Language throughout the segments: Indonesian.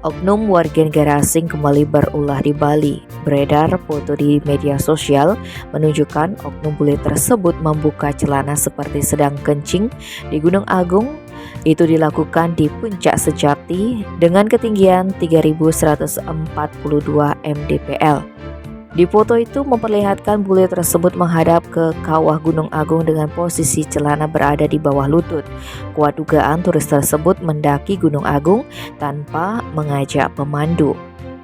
Oknum warga negara asing kembali berulah di Bali. Beredar foto di media sosial menunjukkan oknum bule tersebut membuka celana seperti sedang kencing di Gunung Agung. Itu dilakukan di Puncak Sejati dengan ketinggian 3142 mdpl. Di foto itu memperlihatkan bule tersebut menghadap ke kawah Gunung Agung dengan posisi celana berada di bawah lutut. Kuat dugaan turis tersebut mendaki Gunung Agung tanpa mengajak pemandu.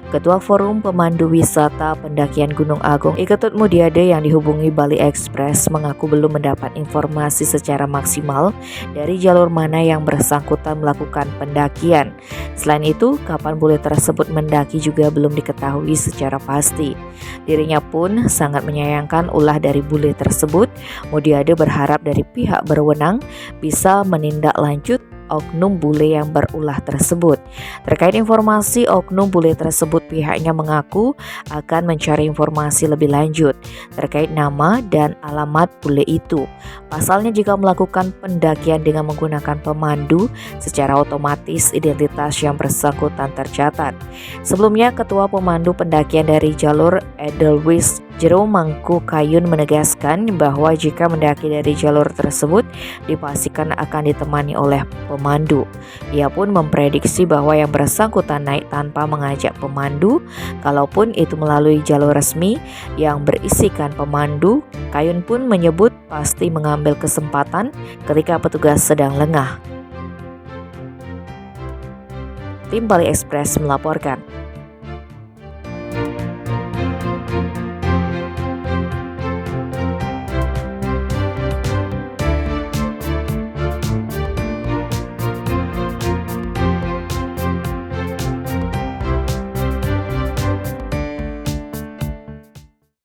Ketua Forum Pemandu Wisata Pendakian Gunung Agung Iketut Mudiade yang dihubungi Bali Express mengaku belum mendapat informasi secara maksimal dari jalur mana yang bersangkutan melakukan pendakian. Selain itu, kapan bule tersebut mendaki juga belum diketahui secara pasti. Dirinya pun sangat menyayangkan ulah dari bule tersebut. Mudiade berharap dari pihak berwenang bisa menindaklanjut oknum bule yang berulah tersebut. Terkait informasi oknum bule tersebut, pihaknya mengaku akan mencari informasi lebih lanjut terkait nama dan alamat bule itu. Pasalnya jika melakukan pendakian dengan menggunakan pemandu, secara otomatis identitas yang bersangkutan tercatat. Sebelumnya, Ketua Pemandu Pendakian dari jalur Edelweiss Jero Mangku Kayun menegaskan bahwa jika mendaki dari jalur tersebut dipastikan akan ditemani oleh pemandu. Ia pun memprediksi bahwa yang bersangkutan naik tanpa mengajak pemandu. Kalaupun itu melalui jalur resmi yang berisikan pemandu, Kayun pun menyebut pasti mengambil kesempatan ketika petugas sedang lengah. Tim Bali Express melaporkan.